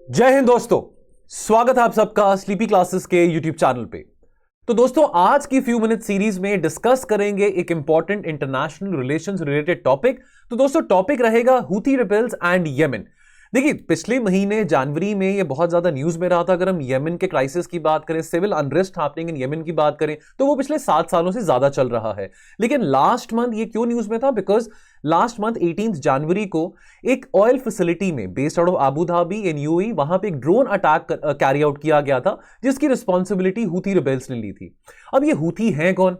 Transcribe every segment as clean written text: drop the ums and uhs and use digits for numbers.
जय हिंद दोस्तों, स्वागत है आप सबका स्लीपी क्लासेस के यूट्यूब चैनल पे। तो दोस्तों, आज की फ्यू मिनट सीरीज में डिस्कस करेंगे एक important international relations related topic. तो दोस्तों, टॉपिक रहेगा हूथी रिबेल्स एंड यमन। देखिए, पिछले महीने जनवरी में ये बहुत ज्यादा न्यूज में रहा था। अगर हम यमन के क्राइसिस की बात करें, civil unrest happening in Yemen की बात करें, तो वो पिछले 7 सालों से ज्यादा चल रहा है। लेकिन लास्ट मंथ ये क्यों न्यूज में था? बिकॉज लास्ट मंथ 18 जनवरी को एक ऑयल फैसिलिटी में based out of Abu Dhabi in UAE, वहां पे एक ड्रोन अटैक कैरी आउट किया गया था, जिसकी रिस्पॉन्सिबिलिटी हूथी रिबेल्स ने ली थी। अब ये हूथी हैं कौन?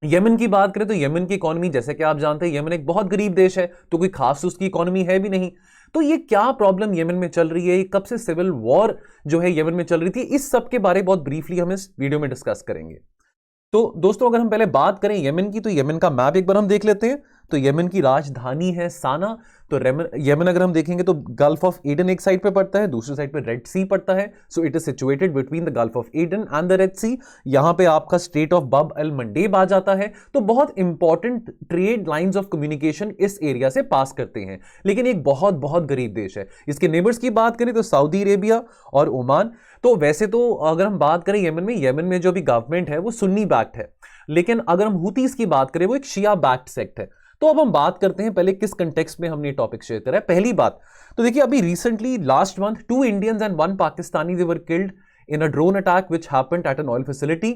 यमन की बात करें तो यमन की इकोनॉमी, जैसे कि आप जानते हैं, यमन एक बहुत गरीब देश है, तो कोई खास उसकी इकोनॉमी है भी नहीं। तो ये क्या प्रॉब्लम यमन में चल रही है, कब से सिविल वॉर जो है यमन में चल रही थी, इस सब के बारे बहुत ब्रीफली हम इस वीडियो में डिस्कस करेंगे। तो दोस्तों, अगर हम पहले बात करें यमन की, तो यमन का मैप एक बार हम देख लेते हैं। तो यमन की राजधानी है साना। तो यमन अगर हम देखेंगे तो गल्फ ऑफ एडन एक साइड पे पड़ता है, दूसरी साइड पे रेड सी पड़ता है। So it is situated between the Gulf of Aden and the red Sea. यहां पे आपका स्ट्रेट ऑफ बब अल मंडेब आ जाता है। तो बहुत important trade lines of communication इस एरिया से पास करते हैं। लेकिन एक बहुत बहुत गरीब देश है। इसके नेबर्स की बात करें तो सऊदी अरेबिया और ओमान। तो वैसे तो अगर हम बात करें यमन में जो भी गवर्नमेंट है वो सुन्नी बैक्ड है, लेकिन अगर हम हूतीस की बात करें वो एक शिया बैक्ड सेक्ट है। तो अब हम बात करते हैं पहले किस कंटेक्स्ट में हमने ये टॉपिक शेयर करा है। पहली बात तो देखिए, अभी recently last month 2 Indians and 1 Pakistani they were killed in a drone attack which happened at an oil facility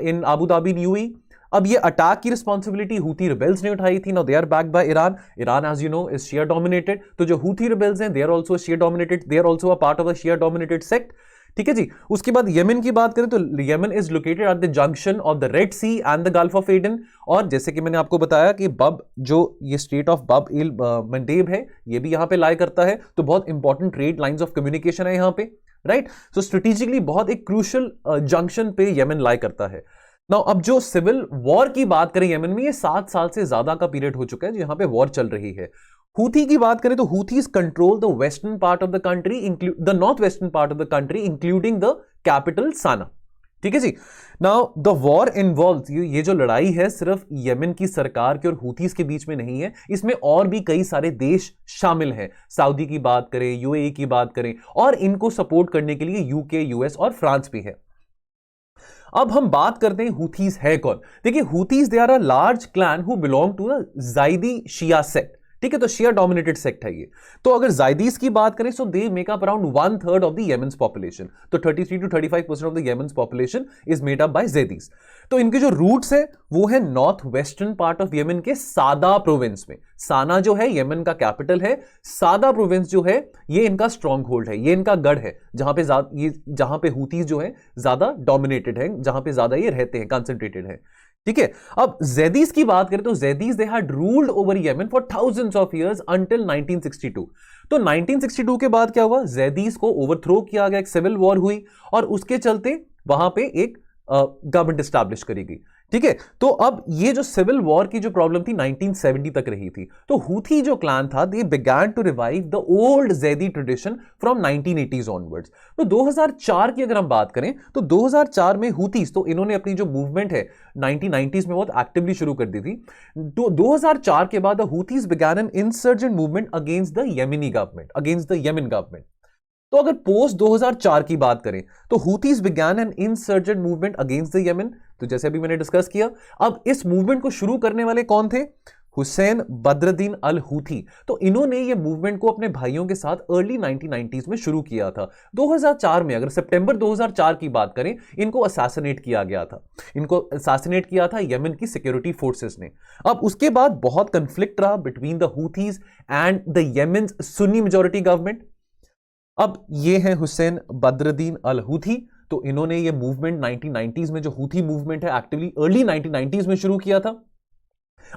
in Abu Dhabi UAE. अब ये अटैक की रिस्पांसिबिलिटी हूथी रिबेल्स ने उठाई थी। Now they are backed by Iran. Iran, as you know, is Shia dominated. तो जो Houthi rebels हैं, they are also Shia dominated, they are also a part of the Shia dominated sect. ठीक है जी। उसके बाद यमन की बात करें तो Yemen is located at the junction of the red Sea and the Gulf of Aden. और जैसे कि मैंने आपको बताया कि बब, जो ये स्ट्रेट ऑफ बब इल मंडेब है, ये भी यहां पे लाई करता है। तो बहुत important trade lines of communication है यहां पे, राइट। सो स्ट्रेटेजिकली बहुत एक क्रूशियल जंक्शन पे यमन लाई करता है। नाउ अब जो सिविल वॉर की बात करें यमन में, ये 7 साल से ज्यादा का पीरियड हो चुका है जहां पे वॉर चल रही है। हूथी की बात करें तो Houthis control the western part of the country, the north western part of the country, including the capital Sanaa. ठीक है जी। नाउ द वॉर इन्वॉल्व, ये जो लड़ाई है सिर्फ यमन की सरकार के और हूथीज के बीच में नहीं है, इसमें और भी कई सारे देश शामिल हैं। सऊदी की बात करें, यूएई की बात करें, और इनको सपोर्ट करने के लिए यूके, यूएस और फ्रांस भी है। अब हम बात करते हैं हूथीज है कौन। देखिए, Houthis they are a large clan who belong to the Zaidi Shia sect. ठीक है, तो शिया डोमिनेटेड सेक्ट है ये। तो अगर जायदीज की बात करें, so they make up around 1/3 of the Yemen's population. तो 33 to 35% of the Yemen's population is made up by Zaidis. तो इनके जो रूट्स है वो है north western part of Yemen के सादा प्रोविंस में। साना जो है यमन का कैपिटल है, सादा प्रोविंस जो है ये इनका स्ट्रॉन्ग होल्ड है, ये इनका गढ़ है, जहां पे हूथीज जो है ज्यादा डोमिनेटेड है, जहां पे ज्यादा ये रहते हैं, कंसंट्रेटेड है। ठीक है। अब जैदीज की बात करें तो Zaidis they had ruled over Yemen for thousands of years until 1962। तो 1962 के बाद क्या हुआ? जैदीज को ओवरथ्रो किया गया, एक सिविल वॉर हुई, और उसके चलते वहां पे एक गवर्नमेंट स्टैब्लिश करी गई। ठीक है। तो अब ये जो सिविल वॉर की जो प्रॉब्लम थी 1970 तक रही थी। तो हूथी जो क्लैन था, they began to revive the old Zaidi tradition from 1980s onwards. तो 2004 की अगर हम बात करें तो 2004 में हूथीज, तो इन्होंने अपनी जो मूवमेंट है 1990s में बहुत एक्टिवली शुरू कर दी थी। तो 2004 के बाद the Houthis began an insurgent movement against the Yemeni government, against the Yemen government. तो अगर पोस्ट 2004 की बात करें तो Houthis began an insurgent movement against the Yemen. तो जैसे अभी मैंने डिस्कस किया, अब इस मूवमेंट को शुरू करने वाले कौन थे? हुसैन बद्रुद्दीन अल हूथी। तो इन्होंने ये मूवमेंट को अपने भाइयों के साथ अर्ली 1990s में शुरू किया था। 2004 में, अगर सितंबर 2004 की बात करें, इनको असैसिनेट किया गया था। इनको असैसिनेट किया था यमन की सिक्योरिटी फोर्सेस ने। अब उसके बाद बहुत कंफ्लिक्ट रहा between the Houthis and the Yemen Sunni majority government. अब ये है हुसैन बद्रुद्दीन अल हूथी। तो इन्होंने ये मूवमेंट 1990s में, जो हूथी मूवमेंट है, एक्टिवली अर्ली 1990s में शुरू किया था।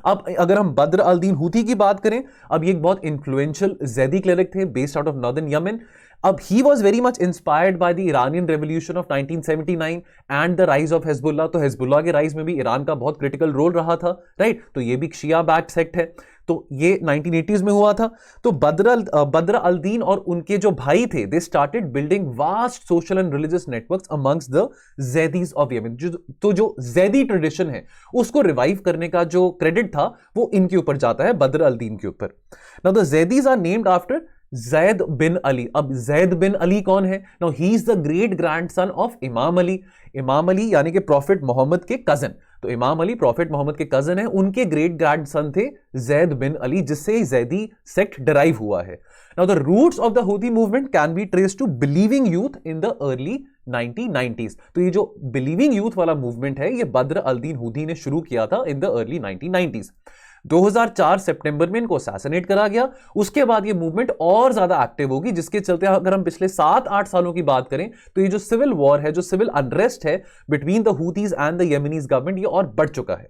अब अगर हम बद्र अल दीन हूथी की बात करें, अब ये एक बहुत इन्फ्लुएंशियल जैदी क्लेरिक थे based out of northern Yemen. अब he was very much inspired by the Iranian revolution of 1979 and the rise of Hezbollah. तो हिजबुल्लाह के राइज में भी ईरान का बहुत क्रिटिकल रोल रहा था, राइट। तो ये भी शिया बैक्ड सेक्ट है। तो ये 1980s में हुआ था। तो बद्र अल दीन और उनके जो भाई थे, they started building vast social and religious networks amongst the Zaidis of Yemen. तो जो जैदी ट्रेडिशन है उसको रिवाइव करने का जो क्रेडिट था वो इनके ऊपर जाता है, बद्र अल दीन के ऊपर। Now the Zaidis are named after Zaid bin Ali. अब जैद बिन अली कौन है? Now he is the great grandson of Imam Ali. इमाम अली यानी कि प्रॉफिट मोहम्मद के कजन। तो इमाम अली प्रॉफिट मोहम्मद के कजन है, उनके ग्रेट ग्रैंडसन थे जैद बिन अली, जिससे जैदी सेक्ट डराइव हुआ है। Now the roots of the Houthi movement can be traced to believing youth in the early 1990s। तो ये जो बिलीविंग यूथ वाला मूवमेंट है, ये बद्र अल-दीन हूथी ने शुरू किया था इन द अर्ली 1990s। 2004 सितंबर में इनको असैसिनेट करा गया। उसके बाद ये मूवमेंट और ज्यादा एक्टिव होगी, जिसके चलते अगर हम पिछले 7-8 सालों की बात करें तो ये जो सिविल वॉर है, जो सिविल अनरेस्ट है between the Houthis and the Yemenis government, ये और बढ़ चुका है।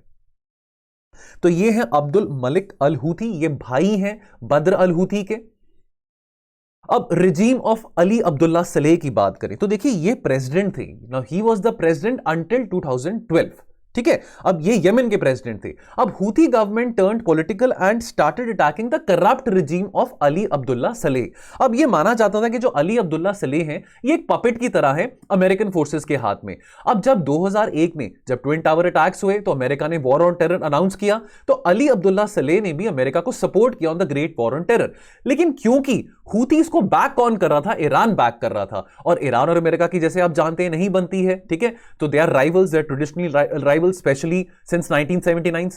तो ये है अब्दुल मलिक अल हूथी, ये भाई हैं बद्र अल हूथी के। अब regime of Ali Abdullah Saleh की बात करें तो देखिए ये प्रेसिडेंट थे। Now he was the president until 2012। ठीक है, अब ये यमन के प्रेसिडेंट थे। अब Houthi government turned political and started attacking the corrupt regime of Ali Abdullah Saleh. अब ये माना जाता था कि जो अली अब्दुल्ला सलेह हैं, ये एक पपेट की तरह है अमेरिकन फोर्सेस के हाथ में। अब जब 2001 में जब ट्विन टावर अटैक्स हुए तो अमेरिका ने वॉर ऑन टेरर अनाउंस किया, तो अली अब्दुल्ला सलेह ने भी अमेरिका को सपोर्ट किया on the great war on terror. लेकिन क्योंकि हूथीज को बैक कौन कर रहा था? ईरान बैक कर रहा था, और ईरान और अमेरिका की जैसे आप जानते हैं नहीं बनती है। ठीक है, तो they are rivals, they are traditionally rivals, especially since 1979,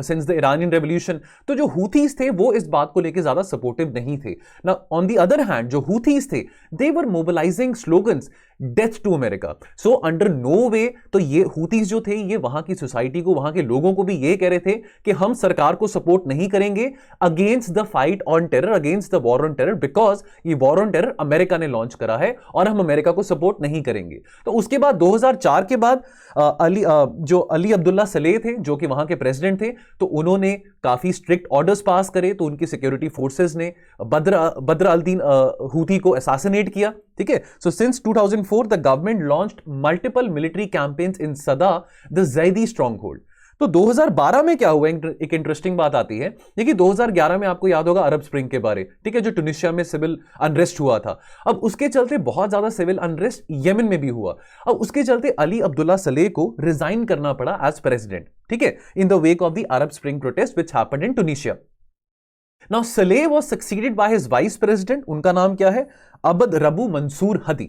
since the Iranian revolution. तो जो हूथीज थे वो इस बात को लेकर ज्यादा सपोर्टिव नहीं थे ना। ऑन द अदर हैंड जो हूथीज थे, they were mobilising slogans death to America. So under no way, तो ये हूथीज जो थे ये वहां की सोसाइटी को, वहां के लोगों को भी ये कह रहे थे कि हम सरकार को सपोर्ट नहीं करेंगे against the fight on terror, against the war on terror, because ये वॉर ऑन टेरर अमेरिका ने लॉन्च करा है और हम अमेरिका को सपोर्ट नहीं करेंगे। तो उसके बाद 2004 के बाद जो अली अब्दुल्ला सलेह थे, जो कि वहां के प्रेसिडेंट थे, तो उन्होंने काफी स्ट्रिक्ट ऑर्डर्स पास करे, तो उनकी सिक्योरिटी फोर्सेस ने बद्र अल-दीन हूथी को असैसिनेट किया। ठीक है, so since 2004 the government launched multiple military campaigns in सदा द जैदी स्ट्रॉन्गहोल्ड। तो 2012 में क्या हुआ, एक इंटरेस्टिंग बात आती है। देखिए 2011 में आपको याद होगा अरब स्प्रिंग के बारे, ठीक है, जो ट्यूनीशिया में सिविल अनरेस्ट हुआ था। अब उसके चलते बहुत ज्यादा सिविल अनरेस्ट यमन में भी हुआ। अब उसके चलते अली अब्दुल्ला सलेह को रिजाइन करना पड़ा एज प्रेसिडेंट, ठीक है, in the wake of the Arab spring protest which happened in Tunisia. Now Saleh was succeeded by his vice president, उनका नाम क्या है? अब्द रबू मंसूर हदी।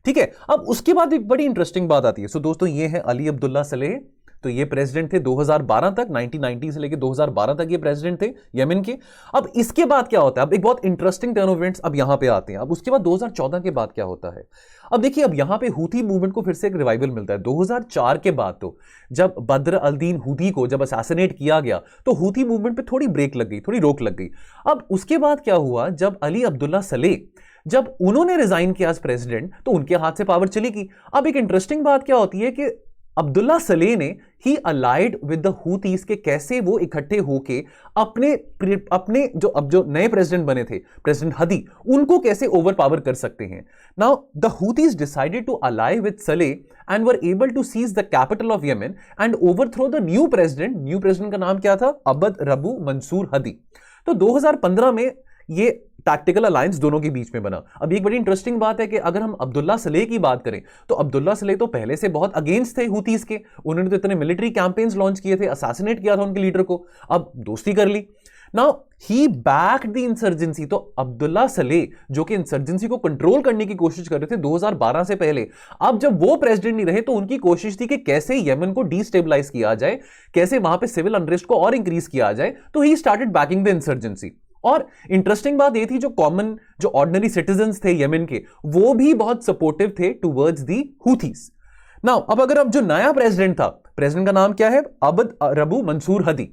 ठीक है, अब उसके बाद एक बड़ी इंटरेस्टिंग बात आती है। सो दोस्तों ये है अली अब्दुल्ला सलेह, तो ये प्रेसिडेंट थे 2012 तक, 1990 से लेकर 2012 तक ये प्रेसिडेंट थे यमन के। अब इसके बाद क्या होता है? अब एक बहुत इंटरेस्टिंग टर्न ऑफ इवेंट्स अब यहां पे आते हैं। अब उसके बाद 2014 के बाद क्या होता है? अब देखिए अब यहां पे हूथी मूवमेंट को फिर से एक रिवाइवल मिलता है 2004 के बाद। तो जब बद्र अल-दीन हूथी को जब असैसिनेट किया गया तो हूथी मूवमेंट पे थोड़ी ब्रेक लग गई, थोड़ी रोक लग गई। अब उसके बाद क्या हुआ, जब अली अब्दुल्ला सलेह जब उन्होंने रिजाइन किया एज प्रेसिडेंट, तो उनके हाथ से पावर चली गई। अब एक इंटरेस्टिंग बात क्या होती है कि अब्दुल्ला सलेह ने ही अलाइड विद द हूथीज के कैसे वो इकट्ठे होके अपने जो अब जो नए प्रेसिडेंट बने थे, प्रेसिडेंट हदी, उनको कैसे ओवर पावर कर सकते हैं। Now the Houthis decided to ally with Saleh and were able to seize the capital of Yemen and overthrow the new president. New president का नाम क्या था? अब्द रबू मंसूर हदी। तो 2015 में ये टैक्टिकल अलायंस दोनों के बीच में बना। अब एक बड़ी इंटरेस्टिंग बात है कि अगर हम अब्दुल्ला सलेह की बात करें तो अब्दुल्ला सलेह तो पहले से बहुत अगेंस्ट थे हूथीज के, उन्होंने तो इतने मिलिट्री कैंपेन्स लॉन्च किए थे, असैसिनेट किया था उनके लीडर को, अब दोस्ती कर ली। Now he backed the insurgency. तो अब्दुल्ला सलेह जो कि इंसर्जेंसी को कंट्रोल करने की कोशिश कर रहे थे 2012 से पहले, अब जब वो प्रेसिडेंट नहीं रहे तो उनकी कोशिश थी कि कैसे यमन को डिस्टेबलाइज किया जाए, कैसे वहां पे सिविल अनरेस्ट को और इंक्रीज किया जाए। तो he started banking the insurgency. और इंटरेस्टिंग बात ये थी जो कॉमन जो ऑर्डिनरी सिटीजन्स थे यमन के, वो भी बहुत सपोर्टिव थे टुवर्ड्स दी हूथीज। नाउ अब अगर अब जो नया प्रेसिडेंट था, प्रेसिडेंट का नाम क्या है? अब्द रबू मंसूर हदी।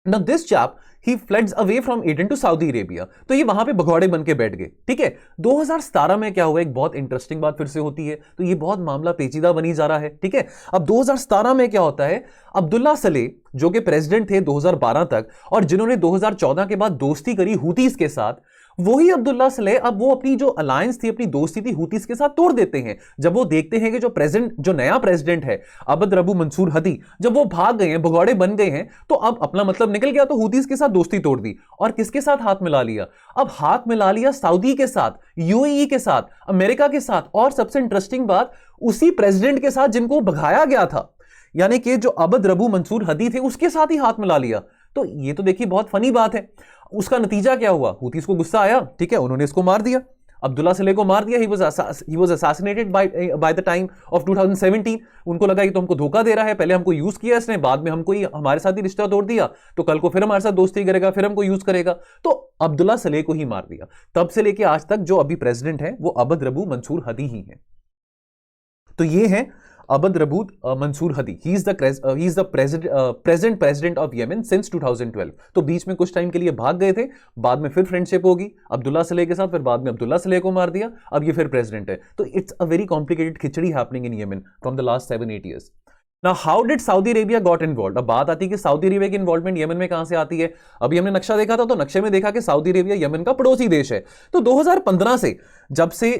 Now this chap he fled away from Aden to Saudi Arabia। तो ये वहां पे भगौड़े बन के बैठ गए। ठीक है, 2017 में क्या हुआ, एक बहुत इंटरेस्टिंग बात फिर से होती है, तो ये बहुत मामला पेचीदा बनी जा रहा है। ठीक है, अब 2017 में क्या होता है, अब्दुल्ला सलेह जो कि प्रेसिडेंट थे 2012 तक और जिन्होंने 2014 के बाद दोस्ती करी हूथीज के साथ, वही अब्दुल्ला सलेह अब वो अपनी जो अलायंस थी, अपनी दोस्ती थी हूथीज के साथ तोड़ देते हैं। जब वो देखते हैं कि जो नया प्रेसिडेंट है अब्द रबू मंसूर हदी, जब वो भाग गए हैं, भगौड़े बन गए हैं, तो अब अपना मतलब निकल गया, तो हूथीज के साथ दोस्ती तोड़ दी। और किसके साथ हाथ मिला लिया? अब हाथ मिला लिया सऊदी के साथ, यूएई के साथ, अमेरिका के साथ, और सबसे इंटरेस्टिंग बात उसी प्रेसिडेंट के साथ जिनको भगाया गया था, यानी कि जो अब्द रबू मंसूर हदी थे उसके साथ ही हाथ मिला लिया। तो ये तो देखिए बहुत फनी बात है। उसका नतीजा क्या हुआ, हूतीस को गुस्सा आया, ठीक है, उन्होंने इसको मार दिया, अब्दुल्ला सलेह को मार दिया। He was assassinated by the time of 2017। उनको लगा कि तो हमको धोखा दे रहा है, पहले हमको यूज किया इसने, बाद में हमको ही हमारे साथ ही रिश्ता तोड़ दिया, तो कल को फिर हमारे साथ दोस्ती करेगा, फिर हमको यूज करेगा, तो अब्दुल्ला सलेह को ही मार दिया। तब से लेके आज तक जो अभी प्रेसिडेंट है वो अबद रबू मंसूर हदी ही है। तो ये है अबद Rabbu Mansour Hadi. He is the present president of Yemen since 2012। तो बीच में कुछ टाइम के लिए भाग गए थे, बाद में फिर फ्रेंडशिप होगी अब्दुल्ला सलेह के साथ, फिर बाद में अब्दुल्ला सलेह को मार दिया, अब ये फिर प्रेसिडेंट है। तो it's a very complicated khichdi happening in Yemen from the last 7-8 years। Now, how did Saudi Arabia got involved? अब बात आती है कि सऊदी अरेबिया की इन्वॉल्वमेंट यमन में कहां से आती है। अभी हमने नक्शा देखा था, तो नक्शे में देखा कि सऊदी अरेबिया यमन का पड़ोसी देश है। तो 2015 से जब से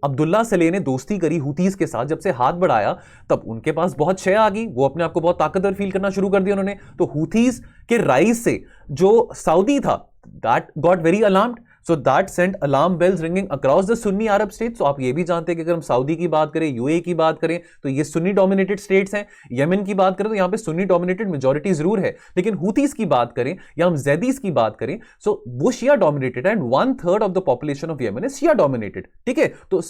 अब्दुल्ला सलेह ने दोस्ती करी हुतीज के साथ, जब से हाथ बढ़ाया, तब उनके पास बहुत शय आ गई, वो अपने आप को बहुत ताकतवर फील करना शुरू कर दिया उन्होंने। तो हुतीज के राइज से जो सऊदी था, that got very alarmed, so that sent alarm bells ringing across the Sunni Arab states. तो आप ये भी जानते हैं कि अगर हम सऊदी की बात करें, यूएई की बात करें, तो ये सुन्नी डोमिनेटेड स्टेट्स हैं। यमन की बात करें तो यहां पे सुन्नी डोमिनेटेड मेजॉरिटी जरूर है, लेकिन हुतीज की बात करें या हम जैदीज की बात करें, सो वो शिया डोमिनेटेड है, and 1/3 of the population of Yemen is Shia dominated, ठीक है। तो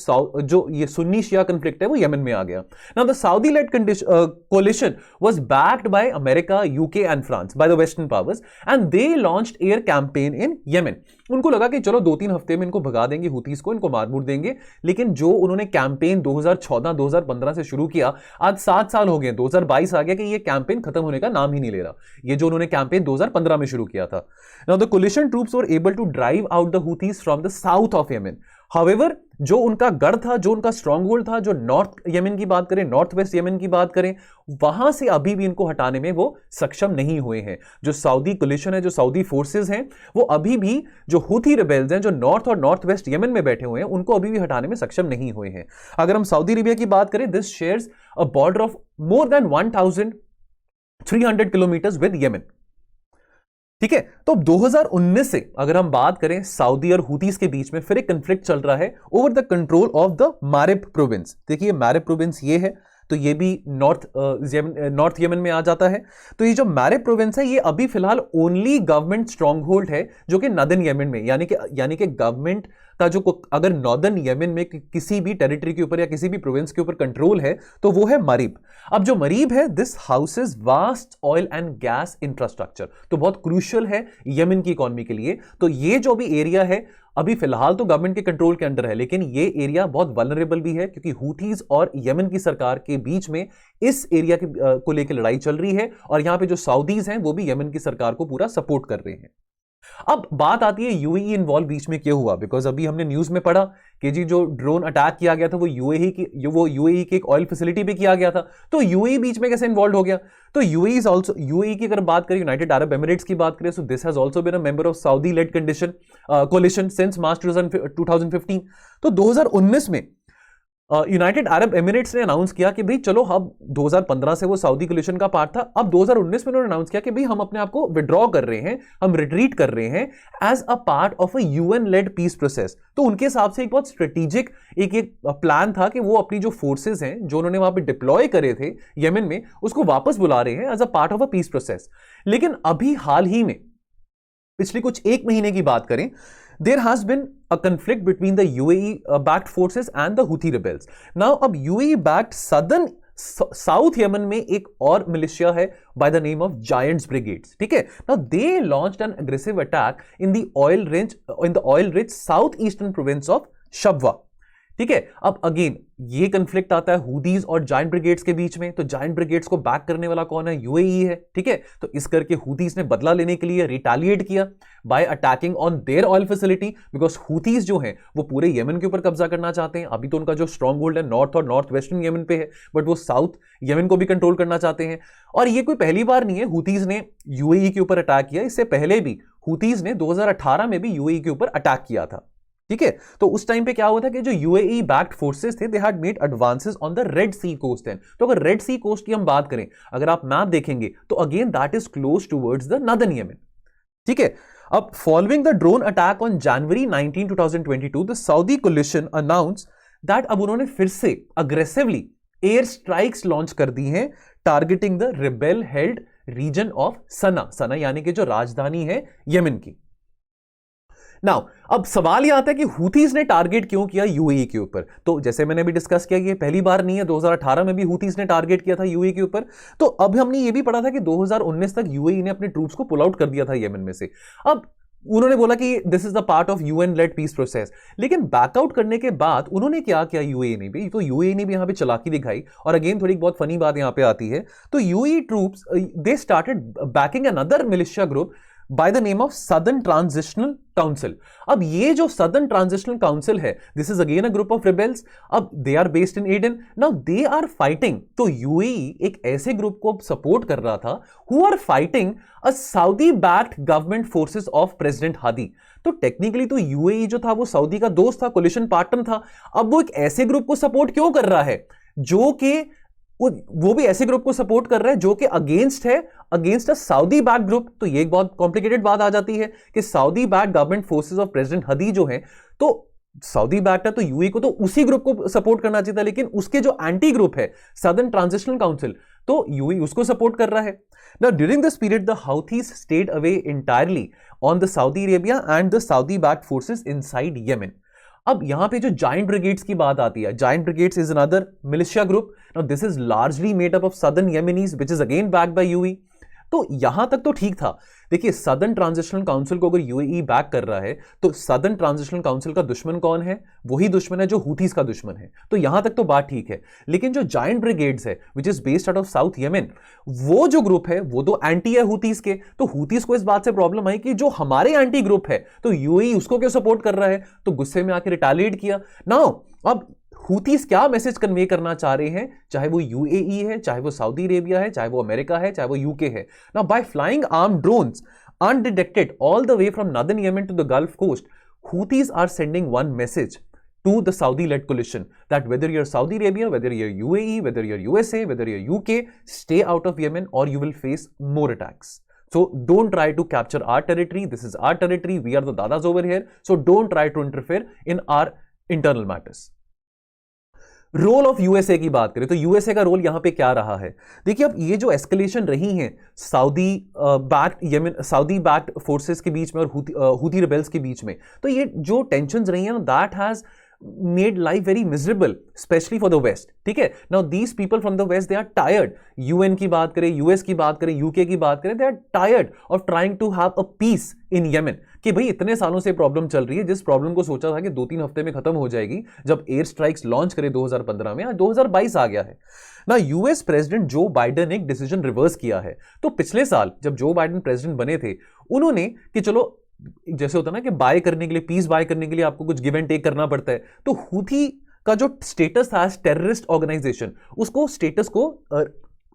जो ये सुन्नी शिया कन्फ्लिक्ट है वो यमन में आ गया। Now the Saudi led coalition was backed by America, UK and France, by the western powers, and they launched air campaign in Yemen. उनको लगा कि चलो 2-3 हफ्ते में इनको भगा देंगे, हुतीज को, इनको मार मुर देंगे। लेकिन जो उन्होंने कैंपेन 2014-2015 से शुरू किया, आज 7 साल हो गए, 2022 आ गया कि ये कैंपेन खत्म होने का नाम ही नहीं ले रहा। ये जो उन्होंने कैंपेन 2015 में शुरू किया था। Now the coalition troops were able to drive out the Houthis from the south of Yemen. However, जो उनका गढ़ था, जो उनका स्ट्रॉन्ग होल्ड था, जो नॉर्थ यमन की बात करें, नॉर्थ वेस्ट यमन की बात करें, वहां से अभी भी इनको हटाने में वो सक्षम नहीं हुए हैं। जो सऊदी कोलिशन है, जो सऊदी फोर्सेस हैं, वो अभी भी जो हुथी रिबेल्स हैं, जो नॉर्थ और नॉर्थ वेस्ट यमन में बैठे हुए हैं, उनको अभी भी हटाने में सक्षम नहीं हुए हैं। अगर हम सऊदी अरेबिया की बात करें, this shares a border of more than 1300 kilometres with Yemen, ठीक है। तो 2019 से अगर हम बात करें, सऊदी और हुतीज के बीच में फिर एक कंफ्लिक्ट चल रहा है over the control of the मारिब province. देखिए मारिब प्रोविंस ये है, तो ये भी नॉर्थ यमन में आ जाता है। तो ये जो मारिब प्रोविंस है, ये अभी फिलहाल ओनली गवर्नमेंट स्ट्रॉन्ग होल्ड है, जो कि नॉर्दर्न यमन में, यानी कि गवर्नमेंट का जो अगर नॉर्दर्न यमन में किसी भी टेरिटरी के ऊपर या किसी भी प्रोविंस के ऊपर कंट्रोल है, तो वो है मरीब। अब जो मरीब है, this houses vast oil and gas infrastructure, तो बहुत क्रूशियल है यमन की इकोनॉमी के लिए। तो ये जो भी एरिया है, अभी फिलहाल तो गवर्नमेंट के कंट्रोल के अंडर है, लेकिन ये एरिया बहुत वल्नरेबल भी है, क्योंकि हुथीज और यमन की सरकार के बीच में इस एरिया को लेकर लड़ाई चल रही है, और यहां पे जो सऊदीज हैं वो भी यमन की सरकार को पूरा सपोर्ट कर रहे हैं। अब बात आती है यूएई इन्वॉल्व बीच में क्यों हुआ, बिकॉज अभी हमने न्यूज में पढ़ा कि जी जो ड्रोन अटैक किया गया था वो यूएई की एक ऑयल फैसिलिटी पे किया गया था। तो यूएई बीच में कैसे इन्वॉल्व हो गया? तो यूएई इज आल्सो, यूएई की अगर बात करें, यूनाइटेड अरब एमिरेट्स की बात करें, so this has also been a member of Saudi led coalition since March 2015। तो 2019 में यूनाइटेड अरब एमिरेट्स ने अनाउंस किया कि भाई चलो, अब 2015 से वो सऊदी कोलिशन का पार्ट था, अब 2019 में उन्होंने अनाउंस किया कि भाई हम अपने आप को विड्रॉ कर रहे हैं, हम रिट्रीट कर रहे हैं as a part of a UN led peace process. तो उनके हिसाब से एक बहुत स्ट्रेटेजिक एक प्लान था कि वो अपनी जो फोर्सेज हैं, जो उन्होंने वहां पे डिप्लॉय करे थे यमन में, उसको वापस बुला रहे हैं as a part of a peace process. लेकिन अभी हाल ही में, पिछले कुछ 1 महीने की बात करें, there has been a conflict between the UAE backed forces and the Houthi rebels. Now, अब UAE backed साउथ यमन में एक और मिलिशिया है by the name of Giants Brigades, ठीक है। Now they launched an aggressive attack in the oil rich southeastern province of Shabwa, ठीक है। अब अगेन ये कंफ्लिक्ट आता है हुदीज और जायंट ब्रिगेड्स के बीच में। तो जायंट ब्रिगेड्स को बैक करने वाला कौन है? यूएई है, ठीक है। तो इस करके हुदीज ने बदला लेने के लिए रिटेलिएट किया by attacking on their oil facility, because Houthis जो हैं वो पूरे यमन के ऊपर कब्जा करना चाहते हैं। अभी तो उनका जो स्ट्रॉन्ग होल्ड है नॉर्थ और नॉर्थ वेस्टर्न यमन पे है, बट वो साउथ यमन को भी कंट्रोल करना चाहते हैं। और ये कोई पहली बार नहीं है हुदीज ने यूएई के ऊपर अटैक किया, इससे पहले भी हुदीज ने 2018 में भी यूएई के ऊपर अटैक किया था, ठीक है। तो उस टाइम पे क्या हुआ था कि जो यूएई बैक्ड फोर्सेस थे, they had made advances on the red sea coast then. तो अगर रेड सी कोस्ट की हम बात करें, अगर आप मैप देखेंगे, तो again that is close towards the northern Yemen, ठीक है। अब following the drone attack on January 19, 2022, the Saudi coalition announce that अब उन्होंने फिर से अग्रेसिवली एयर स्ट्राइक्स लॉन्च कर दी हैं targeting the rebel held region of Sanaa, Sanaa यानी कि जो राजधानी है यमन की। नाउ अब सवाल यह आता है कि हूथीज ने टारगेट क्यों किया यूएई के ऊपर। तो जैसे मैंने भी डिस्कस किया कि ये पहली बार नहीं है, 2018 में भी हूथीज ने टारगेट किया था यूएई के ऊपर। तो अब हमने ये भी पढ़ा था कि 2019 तक यूएई ने अपने ट्रूप्स को पुल आउट कर दिया था यमन में से। अब उन्होंने बोला कि this is the part of UN led peace process, लेकिन बैकआउट करने के बाद उन्होंने क्या किया यूएई ने भी, तो यूएई ने भी यहां पे चालाकी दिखाई। और अगेन थोड़ी बहुत फनी बात यहां पे आती है, तो UAE troops they started banking another militia group by the name of Southern Transitional Council. अब ये जो Southern Transitional Council है, this is again a group of rebels. अब they are based in Aden. Now they are fighting. तो UAE एक ऐसे group को support कर रहा था who are fighting a Saudi-backed government forces of President Hadi. तो टेक्निकली तो UAE जो था वो सऊदी का दोस्त था, कोलिशन पार्टनर था। अब वो एक ऐसे ग्रुप को सपोर्ट क्यों कर रहा है जो कि वो भी ऐसे ग्रुप को सपोर्ट कर रहा है जो कि अगेंस्ट है, against a Saudi back group. तो ये एक बहुत कॉम्प्लिकेटेड बात आ जाती है कि Saudi back government forces of president Hadi जो है, तो सऊदी बैक है तो यूएई को तो उसी ग्रुप को सपोर्ट करना चाहिए था, लेकिन उसके जो एंटी ग्रुप है सदर्न ट्रांजिशनल काउंसिल, तो यूएई उसको सपोर्ट कर रहा है। Now during this period the Houthis stayed away entirely on the Saudi Arabia and the Saudi backed forces inside Yemen. अब यहां पे जो जाइंट ब्रिगेड्स की बात आती है, giant brigades is another militia group. Now this is largely made up of southern Yemenis which is again backed by UAE. तो यहां तक तो ठीक था। देखिए सदर्न ट्रांजिशनल काउंसिल को अगर यूएई बैक कर रहा है तो सदर्न ट्रांजिशनल काउंसिल का दुश्मन कौन है? वही दुश्मन है जो हूथीज का दुश्मन है। तो यहां तक तो बात ठीक है, लेकिन जो जाइंट ब्रिगेड्स है which is based out of south Yemen, वो जो ग्रुप है वो तो एंटी है हूथीज के। तो हूथीज को इस बात से प्रॉब्लम आई कि जो हमारे एंटी ग्रुप है तो यूएई उसको क्यों सपोर्ट कर रहा है, तो गुस्से में आकर रिटालिएट किया। नाउ अब हूथीज क्या मैसेज कन्वे करना चाह रहे हैं, चाहे वो यूएई है, चाहे वो सऊदी अरेबिया है, चाहे वो अमेरिका है, चाहे वो यूके है। Now by flying armed drones undetected all the way from northern Yemen to the Gulf Coast, Houthis are sending one message to the Saudi-led coalition that whether you're Saudi Arabia, whether you're UAE, whether you're USA, whether you're UK, stay out of Yemen or you will face more attacks. So don't try to capture our territory. This is our territory. We are the dadas over here. So don't try to interfere in our internal matters. Role of USA की बात करें तो USA का role यहां पे क्या रहा है? देखिए अब ये जो एस्केलेशन रही है Saudi backed Yemen, Saudi backed forces के बीच में और हूथी रिबेल्स के बीच में, तो ये जो टेंशंस रही है ना, that has made life very miserable especially for the west. ठीक है, now these people from the west they are tired. UN की बात करें, यूएस की बात करें, यूके की बात करें, they are tired of trying to have a peace in Yemen. कि भाई इतने सालों से प्रॉब्लम चल रही है, जिस प्रॉब्लम को सोचा था कि 2-3 हफ्ते में खत्म हो जाएगी, जब एयर स्ट्राइक्स लॉन्च करे 2015 में, आज 2022 आ गया है ना। यूएस प्रेसिडेंट जो बाइडेन ने एक डिसीजन रिवर्स किया है। तो पिछले साल जब जो बाइडेन प्रेसिडेंट बने थे, उन्होंने कि चलो जैसे होता है ना कि बाय करने के लिए, पीस बाय करने के लिए आपको कुछ गिव एंड टेक करना पड़ता है, तो हूथी का जो स्टेटस था टेररिस्ट ऑर्गेनाइजेशन, उसको स्टेटस को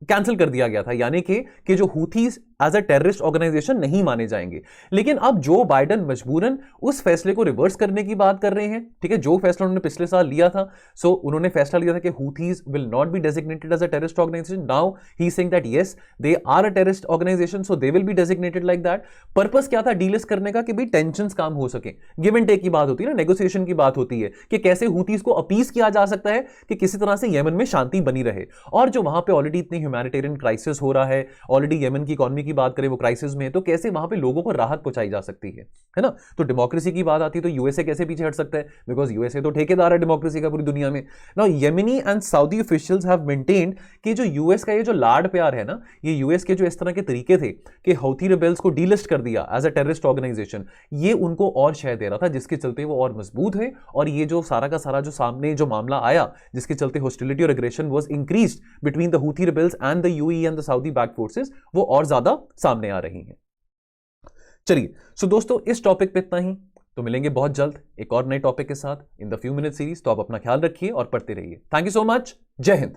कैंसिल कर दिया गया था, यानी कि जो Houthis as a terrorist organisation नहीं माने जाएंगे। लेकिन अब जो बाइडेन मजबूरन उस फैसले को रिवर्स करने की बात कर रहे हैं। ठीक है, जो फैसला उन्होंने पिछले साल लिया था, सो उन्होंने फैसला लिया था कि Houthis will not be designated as a terrorist organisation. Now he is saying that yes they are a terrorist organisation, so they will be designated like that. Purpose क्या था? डीलिस्ट करने का, कि भाई टेंशन काम हो सके, गिव एंड टेक की बात होती है ना, नेगोशिएशन की बात होती है कि कैसे हूथीज को अपीस किया जा सकता है कि किसी तरह से येमन में शांति बनी रहे। और जो वहां पे ऑलरेडी इतनी ह्यूमैनिटेरियन क्राइसिस हो रहा है, ऑलरेडी येमन की इकोनॉमी की बात करें वो क्राइसिस में है, तो कैसे वहां पे लोगों को राहत पहुंचाई जा सकती है ना। तो डेमोक्रेसी की बात आती है तो यूएसए कैसे पीछे हट सकता है, बिकॉज यूएसए तो ठेकेदार है डेमोक्रेसी का पूरी दुनिया में। Now Yemeni and Saudi officials have maintained कि जो यूएस का ये जो लाड प्यार है ना, ये यूएस के जो इस तरह के तरीके थे कि हौथी रिबेल्स को डीलिस्ट कर दिया एज अ टेररिस्ट ऑर्गेनाइजेशन, ये उनको और शय दे रहा था, जिसके चलते वो और मजबूत है। और ये जो सारा का सारा जो सामने जो मामला आया, जिसके चलते हॉस्टिलिटी और aggression was increased between the Houthi rebels and the UAE and the Saudi backed forces, वो और ज्यादा सामने आ रही हैं। चलिए सो दोस्तों, इस टॉपिक पे इतना ही। तो मिलेंगे बहुत जल्द एक और नए टॉपिक के साथ in the few minute series. तो आप अपना ख्याल रखिए और पढ़ते रहिए। Thank you so much. जय हिंद।